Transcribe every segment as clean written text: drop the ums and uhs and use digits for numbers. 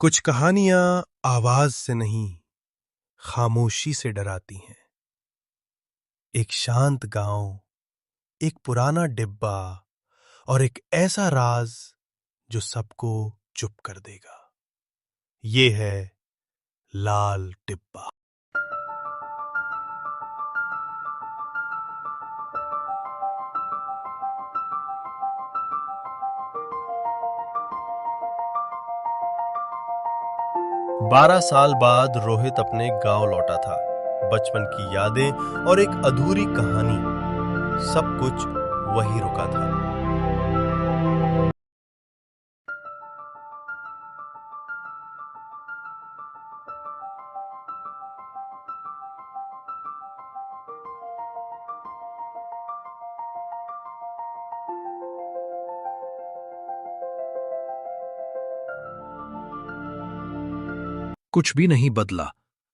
कुछ कहानियां आवाज से नहीं, खामोशी से डराती हैं। एक शांत गांव, एक पुराना डिब्बा और एक ऐसा राज जो सबको चुप कर देगा। ये है लाल डिब्बा। बारह साल बाद रोहित अपने गांव लौटा था। बचपन की यादें और एक अधूरी कहानी, सब कुछ वहीं रुका था। कुछ भी नहीं बदला,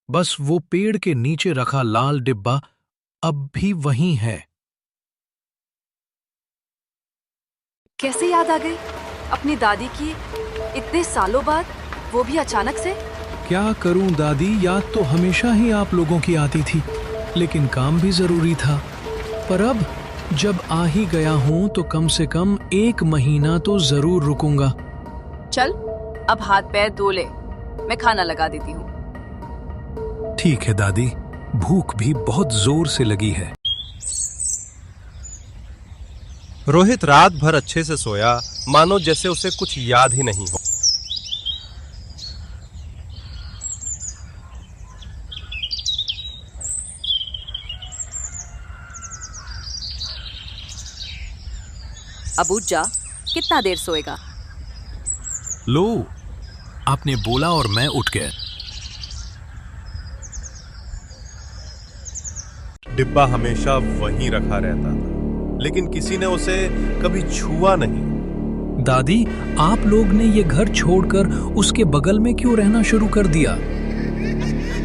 बस वो पेड़ के नीचे रखा लाल डिब्बा अब भी वहीं है। कैसे याद आ गई अपनी दादी की इतने सालों बाद, वो भी अचानक से। क्या करूं दादी, याद तो हमेशा ही आप लोगों की आती थी, लेकिन काम भी जरूरी था। पर अब जब आ ही गया हूं तो कम से कम 1 महीना तो जरूर रुकूंगा। चल अब हाथ पैर धो ले, मैं खाना लगा देती हूँ। ठीक है दादी, भूख भी बहुत जोर से लगी है। रोहित रात भर अच्छे से सोया, मानो जैसे उसे कुछ याद ही नहीं हो। अब उठ जा, कितना देर सोएगा। लो, आपने बोला और मैं उठ गया। डिब्बा हमेशा वहीं रखा रहता था, लेकिन किसी ने उसे कभी छुआ नहीं। दादी, आप लोग ने ये घर छोड़कर उसके बगल में क्यों रहना शुरू कर दिया?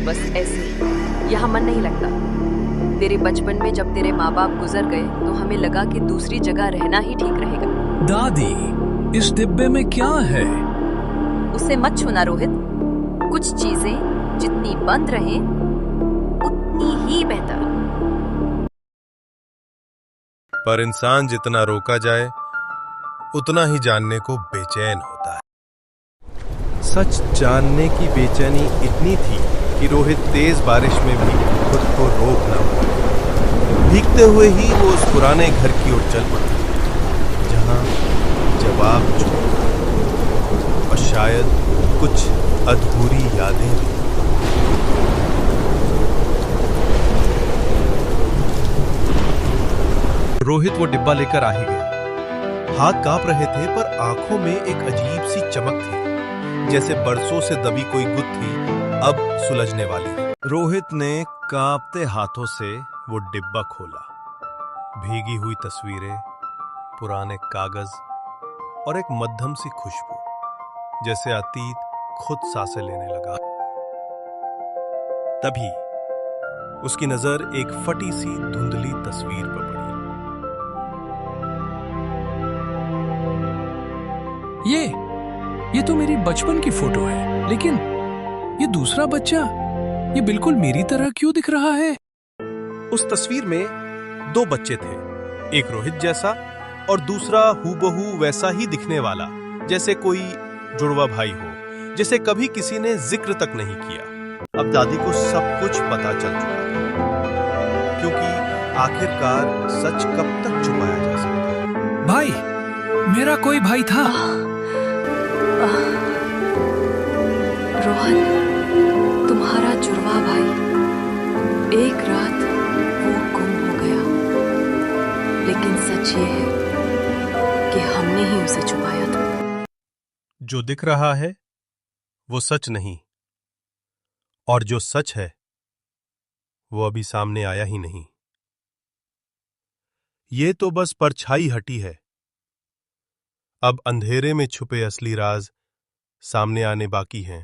बस ऐसे ही, यहाँ मन नहीं लगता। तेरे बचपन में जब तेरे माँ बाप गुजर गए तो हमें लगा कि दूसरी जगह रहना ही ठीक रहेगा। दादी, इस डिब्बे में क्या है? उसे मत छूना रोहित। कुछ चीजें जितनी बंद रहें उतनी ही बेहतर। पर इंसान जितना रोका जाए उतना ही जानने को बेचैन होता है। सच जानने की बेचैनी इतनी थी कि रोहित तेज बारिश में भी खुद को रोक न पाया। भीगते हुए ही वो उस पुराने घर की ओर चल पड़ा, जहां जवाब छुपा था और शायद कुछ अधूरी यादें भी। रोहित वो डिब्बा लेकर आ ही गया। हाथ कांप रहे थे, पर आंखों में एक अजीब सी चमक थी, जैसे बरसों से दबी कोई गुत्थी अब सुलझने वाली है। रोहित ने कांपते हाथों से वो डिब्बा खोला। भीगी हुई तस्वीरें, पुराने कागज और एक मध्यम सी खुशबू, जैसे अतीत खुद सांसें लेने लगा। तभी उसकी नजर एक फटी सी धुंधली तस्वीर पर पड़ी। ये तो मेरी बचपन की फोटो है, लेकिन ये दूसरा बच्चा, ये बिल्कुल मेरी तरह क्यों दिख रहा है? उस तस्वीर में 2 बच्चे थे, एक रोहित जैसा और दूसरा हूबहू वैसा ही दिखने वाला, जैसे कोई जुड़वा भाई हो, जिसे कभी किसी ने जिक्र तक नहीं किया। अब दादी को सब कुछ पता चल चुका था, क्योंकि आखिरकार सच कब तक छुपाया जा सकता है? भाई, मेरा कोई भाई था। रोहन, तुम्हारा जुड़वा भाई, एक रात वो गुम हो गया, लेकिन सच ये है कि हमने ही उसे छुपाया था। जो दिख रहा है वो सच नहीं, और जो सच है वो अभी सामने आया ही नहीं। ये तो बस परछाई हटी है। अब अंधेरे में छुपे असली राज सामने आने बाकी हैं।